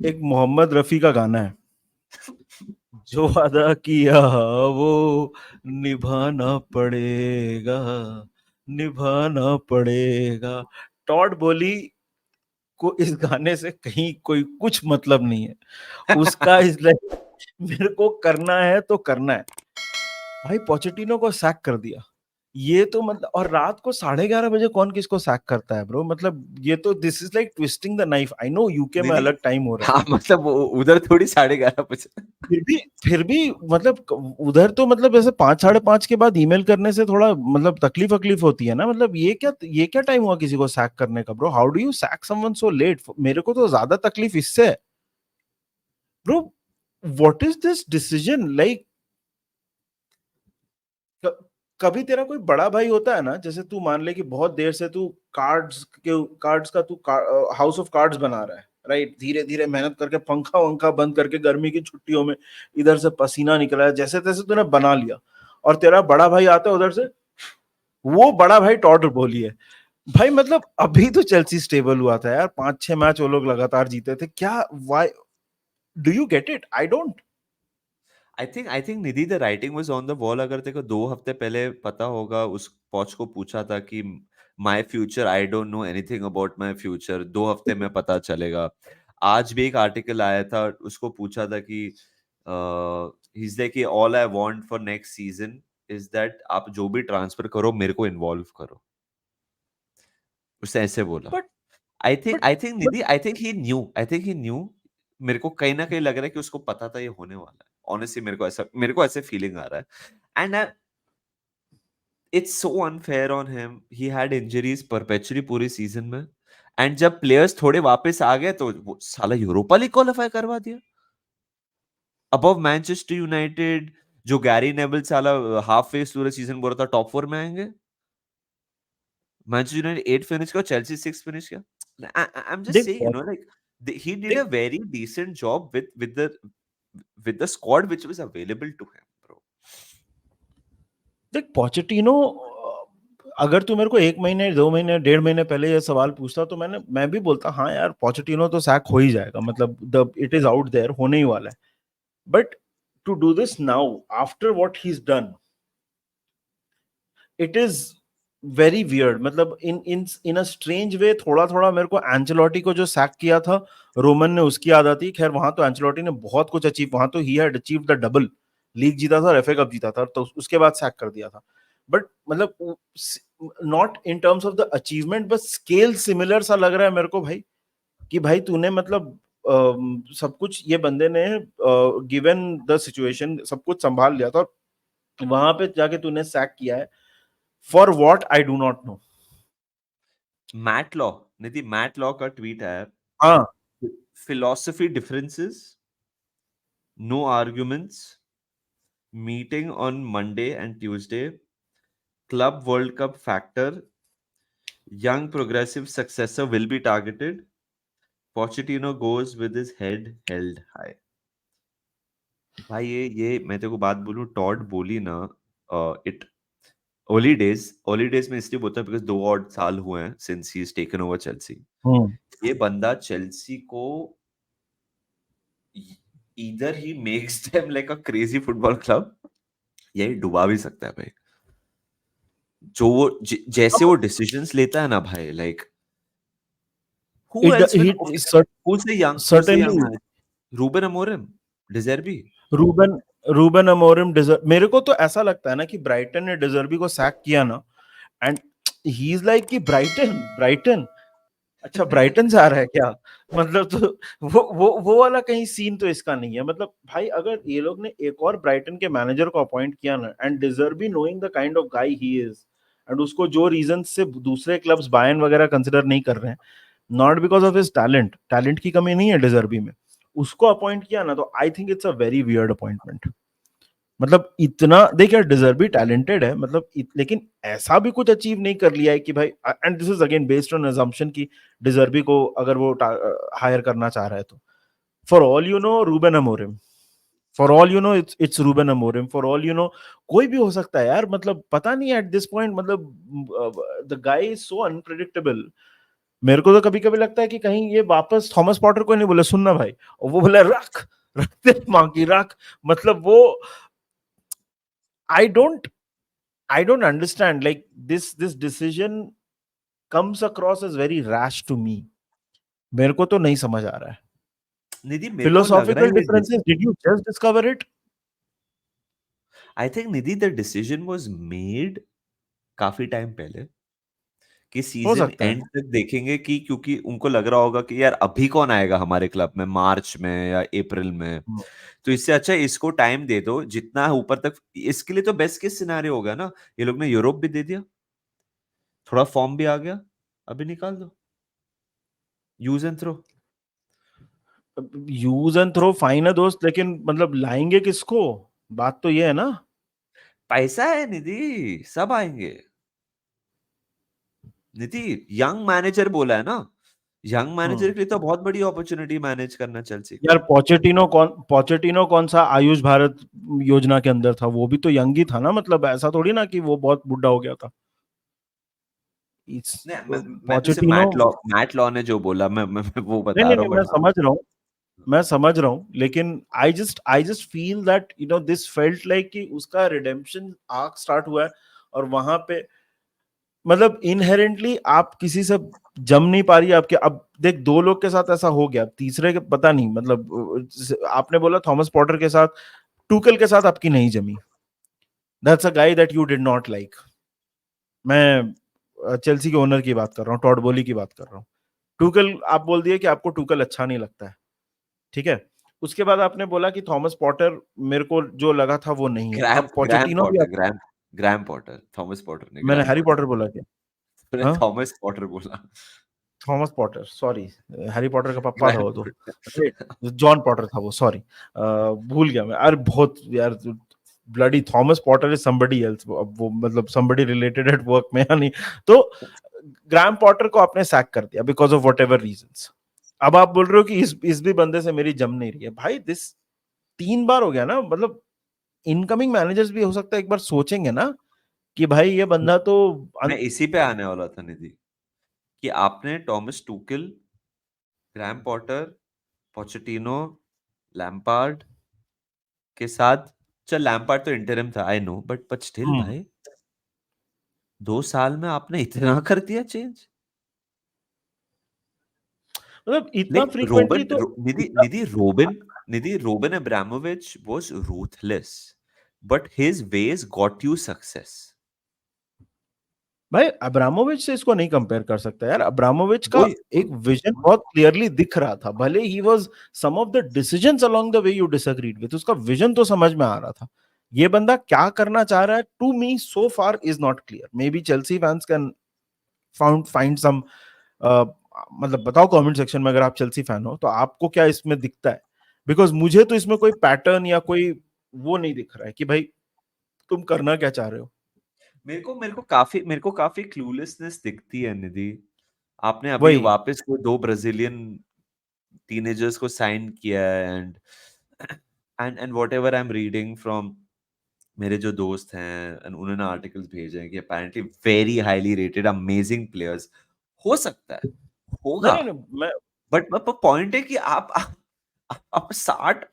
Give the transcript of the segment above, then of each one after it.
एक मोहम्मद रफी का गाना है, जो वादा किया वो निभाना पड़ेगा, निभाना पड़ेगा। टॉड बोली को इस गाने से कहीं कोई कुछ मतलब नहीं है। उसका इस लाइक मेरे को करना है तो करना है। भाई पोचेटिनो को सैक कर दिया, ये तो मतलब, और रात को 11:30 बजे कौन किसको सैक करता है ब्रो? मतलब ये तो this is like twisting the knife. I know UK नहीं में नहीं, अलग टाइम हो रहा है, हाँ मतलब उधर थोड़ी 11:30 बजे। फिर भी मतलब उधर तो मतलब ऐसे 5 साढ़े 5 के बाद ईमेल करने से थोड़ा मतलब तकलीफ होती है ना। मतलब ये क्या टाइम हुआ किसी को सैक करने का bro? How do you sack someone so late? मेरे को तो ज्यादा तकलीफ इससे है bro. What is this decision like? कभी तेरा कोई बड़ा भाई होता है ना, जैसे तू मान ले कि बहुत देर से तू कार्ड्स का तू हाउस ऑफ कार्ड्स बना रहा है, राइट? धीरे धीरे मेहनत करके पंखा वंखा बंद करके गर्मी की छुट्टियों में इधर से पसीना निकला है, जैसे तैसे तूने बना लिया, और तेरा बड़ा भाई आता है उधर से, वो बड़ा भाई टॉड बोली है। भाई मतलब अभी तो चेल्सी स्टेबल हुआ था यार, 5 6 मैच वो लोग लगातार जीते थे क्या? Why do you get it? I don't. I think Nidhi, the writing was on the wall. अगर तेरे को 2 हफ्ते पहले पता होगा, उस पॉच को पूछा था कि my future, I don't know anything about my future, 2 हफ्ते में पता चलेगा। आज भी एक आर्टिकल आया था, उसको पूछा था कि he is like, all I want for next season is that आप जो भी ट्रांसफर करो मेरे को इन्वॉल्व करो। उसने ऐसे बोला। But I think but I think Nidhi, I think he new. मेरे को कहीं ना कहीं लग रहा है कि उसको पता था ये होने वाला है। ऑनेस्टली मेरे को ऐसे फीलिंग आ रहा है। And it's so unfair on him. He had injuries perpetually पूरी सीजन में, एंड जब प्लेयर्स थोड़े वापस आ गए तो वो साला यूरोपा लीग क्वालिफाई करवा दिया अबव मैनचेस्टर यूनाइटेड। जो गैरी नेबल साला हाफ फेस पूरा सीजन बोल रहा था टॉप 4 में आएंगे। मैनचेस्टर यूनाइटेड 8 फिनिश किया, चेल्सी 6 फिनिश किया। आई एम जस्ट देख saying, like he did a देख very decent job with the squad which was available to him, bro. देख पोचेटिनो, अगर तू मेरे को 1 महीने 2 महीने 1.5 महीने पहले ये सवाल पूछता तो मैं भी बोलता हाँ यार पोचेटिनो तो सैक हो ही जाएगा, मतलब the it is out there, होने ही वाला है। But to do this now after what he is done, it is very weird. मतलब इन इन इन अ स्ट्रेंज वे थोड़ा थोड़ा मेरे को एंचेलोटी को जो सैक किया था रोमन ने, उसकी याद आती। खैर वहां तो एंचेलोटी ने बहुत कुछ अचीव, वहां तो he had achieve the double, league जीता था और एफए कप जीता था, तो उसके बाद सैक कर दिया था। बट मतलब not in terms of the achievement, but scale similar सा लग रहा है मेरे को भाई, कि भाई तूने मतलब सब कुछ ये बंदे ने गिवन द सिचुएशन सब कुछ संभाल लिया था, और वहां पे जाके तूने सैक किया है। For what I do not know. Matt Law, Nidhi, Matt Law का ट्वीट है। हाँ, philosophy differences, no arguments, meeting on Monday and Tuesday, club world cup factor, young progressive successor will be targeted, Pochettino goes with his head held high। भाई ये मैं तेरे को बात बोलूं, टॉड बोली ना, इट ओली डेज में इसलिए बोलता है बिकॉज 2 और साल हुए हैं since he is taken over Chelsea. Hmm, ये बंदा चेल्सी को इधर ही makes them like a crazy football club, ये डुबा भी सकता है भाई। जो वो जैसे वो डिसीजंस लेता है ना भाई, like who it else will, he okay, cer- who say certainly young man, Ruben Amorim, De Zerbi. Ruben Ruben Amorim De Zerbi, मेरे को तो ऐसा लगता है ना कि ब्राइटन ने डिजर्बी को सैक किया ना, एंड ही इज लाइक कि ब्राइटन ब्राइटन अच्छा ब्राइटन से आ रहा है क्या? मतलब तो वो वाला कहीं सीन तो इसका नहीं है। मतलब भाई अगर ये लोग ने एक और ब्राइटन के मैनेजर को अपॉइंट किया ना, and De Zerbi knowing the kind of guy he is, and उसको जो रीजन से दूसरे क्लब्स बायन वगैरह कंसिडर नहीं कर रहे हैं, not because of his talent, talent की कमी नहीं है डिजर्बी में, उसको अपॉइंट किया ना, तो I think it's a very weird appointment. मतलब इतना देख यार, डिजर्बी टैलेंटेड है, मतलब लेकिन ऐसा भी कुछ अचीव नहीं कर लिया है कि भाई, and this is again based on assumption की डिजर्बी को अगर वो हायर करना चाह रहा है तो, for all you know Ruben Amorim, for all you know it's Ruben Amorim, for all you know कोई भी हो सकता है यार। मतलब पता नहीं एट दिस पॉइंट, मतलब the guy is so unpredictable. मेरे को तो कभी-कभी लगता है कि कहीं ये वापस थॉमस पॉटर को नहीं बोले सुन ना भाई, और वो बोला रख, रख तेरी माँ की रख। मतलब वो I don't I don't understand like this decision comes across as very rash to me. मेरे को तो नहीं समझ आ रहा है। निधि मेरे को लग रहा फिलोसॉफिकल है ये differences did you just discover it? I think Nidhi the decision was made काफी टाइम पहले कि हो सीजन सकता है। एंड तक देखेंगे कि क्योंकि उनको लग रहा होगा कि यार अभी कौन आएगा हमारे क्लब में मार्च में या अप्रैल में, हुँ। तो इससे अच्छा इसको टाइम दे दो जितना ऊपर तक। इसके लिए तो बेस्ट केस सिनेरियो होगा ना, ये लोग ने यूरोप भी दे दिया, थोड़ा फॉर्म भी आ गया, अभी निकाल दो, use and throw. Use and throw fine है दोस्त, लेकिन मतलब लाएँगे किसको? बात तो ये है ना। पैसा है निधि, सब आएंगे। निधि यंग मैनेजर बोला है ना, यंग मैनेजर हुँ। के लिए तो बहुत बड़ी अपॉर्चुनिटी मैनेज करना चेल्सी यार को। पोचेटिनो कौन-सा आयुष भारत योजना के अंदर था? वो भी तो यंग ही था ना, मतलब ऐसा थोड़ी ना कि वो बहुत बुड्ढा हो गया था। इस नहीं, मैं तो सिर्फ पोचेटिनो मैट लॉ ने जो बोला मैं वो नहीं, बता नहीं, रहा नहीं, हूँ बट हाँ। मैं समझ रहा हूँ, लेकिन I just feel that this felt like कि उसका रिडेम्पशन आर्क स्टार्ट हुआ है, और वहाँ पे मतलब इनहेरेंटली आप किसी से जम नहीं पा रही है आपके। अब देख 2 लोग के साथ ऐसा हो गया, तीसरे के पता नहीं, मतलब आपने बोला थॉमस पॉटर के साथ, टुकेल के साथ आपकी नहीं जमी। That's a guy that you did not like. मैं चेल्सी के ओनर की बात कर रहा हूँ, टॉड बोली की बात कर रहा हूँ। टुकेल आप बोल दिए कि आपको टुकेल अच्छा नहीं लगता है, ठीक है? उसके बाद आपने बोला कि थॉमस पॉटर मेरे को जो लगा था वो नहीं है। ग्रैम अब ग्रैम पोचेटिनो भी Potter Graham Graham Potter, Thomas Potter ने मैंने ग्रैम हैरी पॉटर पॉटर बोला क्या? मैंने हाँ? थॉमस पॉटर बोला। Thomas Potter, sorry. Harry Potter का पप्पा था ग्रैम वो तो। पॉटर। राइट, जॉन पॉटर था वो, सॉरी। भूल गया मैं। अरे बहुत यार, bloody Thomas Potter is somebody else. अब वो मतलब समबडी रिलेटेड एट वर्क में या नहीं। तो ग्राहम पॉटर को आपने सैक कर दिया बिकॉज ऑफ व्हाटएवर रीजंस। अब आप बोल रहे हो कि इस भी बंदे से मेरी जम नहीं रही है भाई। दिस 3 बार हो गया ना, मतलब इनकमिंग मैनेजर्स भी हो सकता है एक बार सोचेंगे ना कि भाई ये बंदा तो मैं इसी पे आने वाला था निधि, कि आपने Thomas Tuchel, Graham Potter, Pochettino, Lampard के साथ, चल लैम्पार्ड तो इंटरिम था I know, but still hmm, भाई 2 साल में आपने इतना कर दिया चेंज। मतलब इतना Like फ्रीक्वेंटली Robin, तो Nidhi, इतना Robin Abramovich was ruthless, but his ways got you success. भाई अब्रामोविच से इसको नहीं कंपेयर कर सकता यार। अब्रामोविच का वो एक विजन बहुत क्लियरली दिख रहा था, भले ही was some of the decisions along the way you disagreed with, उसका विजन तो समझ में आ रहा था। ये बंदा क्या करना चाह रहा है to me so far is not clear. Maybe Chelsea fans can find some, मतलब बताओ कमेंट सेक्शन में अगर आप चेल्सी फैन हो तो आपको क्या इसमें दिखता है। बिकॉज मुझे तो इसमें कोई पैटर्न या कोई वो नहीं दिख रहा है कि भाई तुम करना क्या चाह रहे हो। मेरे को काफी क्लूलेसनेस दिखती है निधि। आपने अभी वही वापस वो 2 ब्राजीलियन टीनेजर्स को साइन किया है, and whatever I am reading from मेरे जो दोस्त हैं, उन्होंने आर्टिकल्स भेजे हैं कि apparently very highly rated amazing players. हो सकता है, नहीं, होगा, नहीं, नहीं, मैं बट पॉइंट है कि आप 60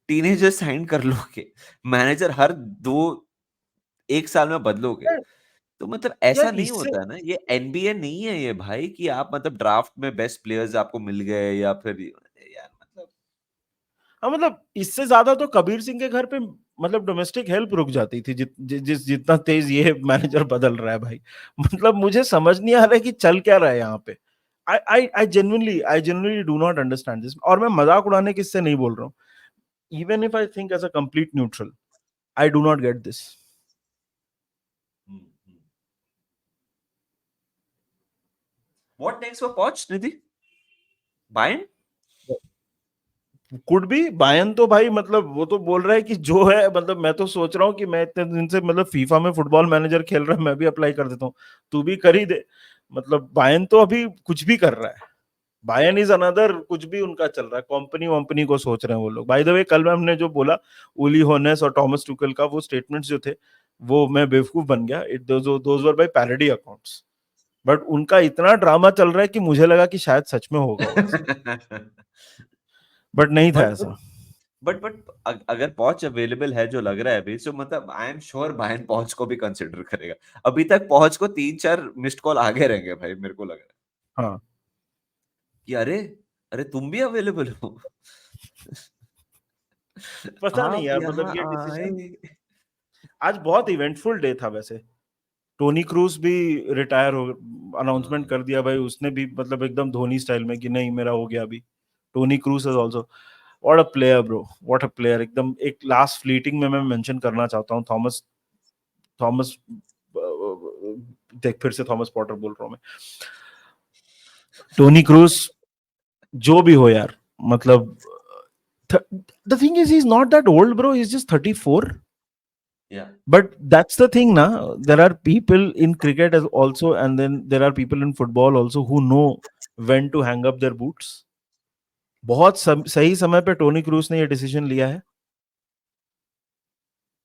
टीनेजर साइन कर लोगे, मैनेजर हर 1 साल में बदलोगे, तो मतलब ऐसा यार नहीं इससे होता है ना, ये एनबीए नहीं है ये भाई कि आप मतलब ड्राफ्ट में बेस्ट प्लेयर्स आपको मिल गए या फिर यार मतलब। हाँ, मतलब इससे ज्यादा तो कबीर सिंह के घर पे मतलब डोमेस्टिक हेल्प रुक जाती थी, जितना तेज ये मैनेजर बदल रहा है भाई। मतलब मुझे समझ नहीं आ रहा है कि चल क्या रहा है यहाँ पे। I genuinely do not understand this, और मैं मजाक उड़ाने किससे नहीं बोल रहा हूँ। Even if I think as a complete neutral, I do not get this. What next for Poch Nidhi, Bayern. Could be Bayern तो भाई, मतलब वो तो बोल रहा है कि जो है, मतलब मैं तो सोच रहा हूँ कि मैं इतने दिन से मतलब फीफा में फुटबॉल मैनेजर खेल रहा है, मैं भी अप्लाई कर देता हूँ, तू भी कर ही दे। मतलब बायन तो अभी कुछ भी कर रहा है। बायन इज अनदर, कुछ भी उनका चल रहा है, कंपनी वंपनी को सोच रहे हैं वो लोग। बाय द वे कल में हमने जो बोला उली होनेस और टॉमस टुकल का वो स्टेटमेंट्स जो थे, वो मैं बेवकूफ बन गया। It those were by parody accounts. But उनका इतना ड्रामा चल रहा है कि मुझे लगा कि शायद सच में होगा वो ऐसा, बट नहीं था बट ऐसा। अगर पॉच अवेलेबल है जो लग रहा है अभी, सो मतलब आई एम श्योर बायर्न पॉच को भी कंसिडर करेगा। अभी तक पॉच को 3-4 मिस्ड कॉल आगे रहेंगे भाई, मेरे को लग रहा है हाँ, कि अरे अरे तुम भी अवेलेबल हो। पता नहीं आप यार, मतलब यहाँ ये आए। डिसीजन आज बहुत इवेंटफुल डे था वैसे। टोनी क्रूज भी रिटायर हो, अनाउंसमेंट हाँ, कर दिया भाई उसने भी, मतलब एकदम धोनी स्टाइल में कि नहीं मेरा हो गया अभी। Toni Kroos is also what a player bro, what a player. एकदम एक लास्ट फ्लीटिंग में मैं मेंशन करना चाहता हूँ थॉमस, थॉमस देख फिर से थॉमस पॉटर बोल रहा हूँ मैं। टोनी क्रूज जो भी हो यार, मतलब the thing is he is not that old bro, he is just 34. या But that's the thing na, there are people in cricket as also, and then there are people in football also who know when to hang up their boots. बहुत सही समय पे Toni Kroos ने ये decision लिया है।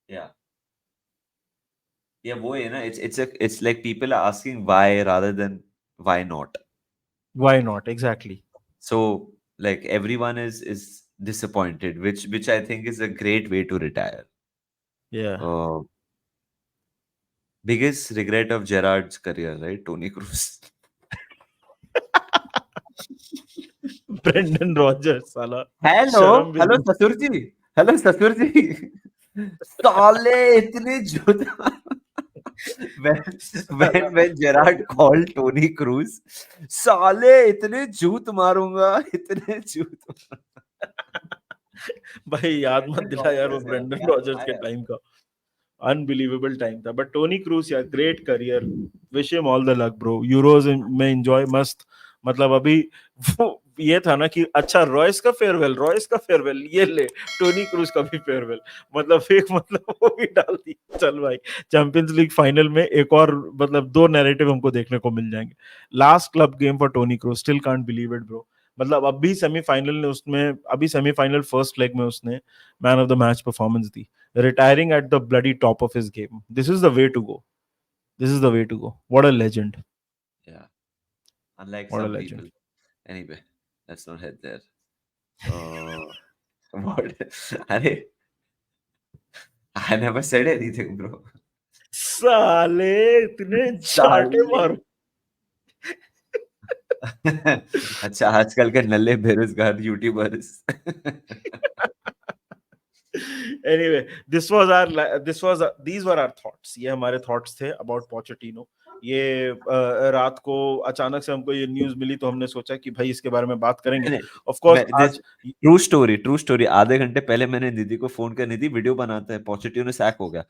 या या वो है ना, it's like people are asking why rather than why not. Why not? Exactly. So like everyone is disappointed, which I think is a great way to retire. Yeah. Uh, biggest regret of Gerard's career, right? Tony Cruz. Brendon Rogers साला hello शर्म भी hello नहीं। ससुर जी, hello ससुर जी। साले इतने जुदा। साला when Gerard called Tony Cruz, साले इतने जूत मारूंगा, इतने जूत। भाई याद मत ब्रेंडन दिला यार वो रॉजर्स यार, ब्रेंडन क्या रॉजर्स था के यार। टाइम का। अनबिलीवेबल टाइम था, बट टोनी क्रूज यार great career, wish him all the luck bro, euros में एंजॉय मस्त। मतलब अभी वो ये था ना कि अच्छा रॉयस का फेयरवेल, रॉयस का फेयरवेल, ये ले टोनी क्रूज का भी फेयरवेल, मतलब एक मतलब वो भी डाल दी। चल भाई, चैंपियंस लीग फाइनल में एक और मतलब दो नैरेटिव हमको देखने को मिल जाएंगे। Last club game for Toni Kroos, still can't believe it bro. मतलब अभी सेमीफाइनल ने उसमें, अभी सेमीफाइनल फर्स्ट लेग में उसने man of the match performance the, retiring at the bloody top of his game. This is the way to go. This is the way to go. What a legend. Yeah, unlike What a some legend. people. Anyway, let's not head there. Uh, what? अरे, I never said anything, bro. साले इतने चाटे साले। मारो। अच्छा, आजकल के नल्ले बेरोजगार YouTubers. Anyway, these were our thoughts. ये हमारे thoughts थे about Pochettino. ये रात को अचानक से हमको ये न्यूज़ मिली तो हमने सोचा कि भाई इसके बारे में बात करेंगे। नहीं, Of course मैं दिस आज ट्रू स्टोरी आधे घंटे पहले मैंने निधि को फोन कर, निधि वीडियो बनाते हैं, पोचेटिनो सैक हो गया।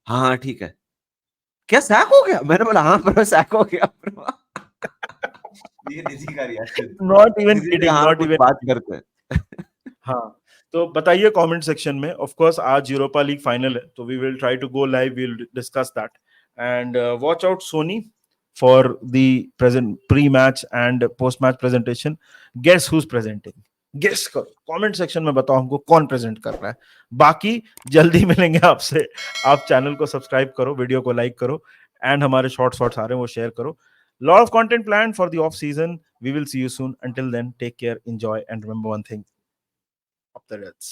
हाँ हाँ ठीक है। क्या सैक हो गया? मैंने बोला हाँ ब्रो सैक हो गया ब्रो। ये निधि का रिएक्शन। not even निधि ने kidding, हाँ not कुछ even बात kidding. करते हैं। हाँ, तो बताइए कमेंट सेक्शन में। ऑफ कोर्स आज यूरोपा लीग फाइनल है तो we will try to go live, we will discuss that and watch out Sony for the present pre match and post match presentation. Guess who is presenting, guess करो comment section में, बताओ हमको कौन present कर रहा है। बाकी जल्दी मिलेंगे आपसे। आप चैनल को सब्सक्राइब करो, वीडियो को लाइक करो एंड हमारे शॉर्ट्स आ रहे हैं वो शेयर करो। Lot of content planned for the off season. We will see you soon. Until then, take care, enjoy, and remember one thing: up the Reds.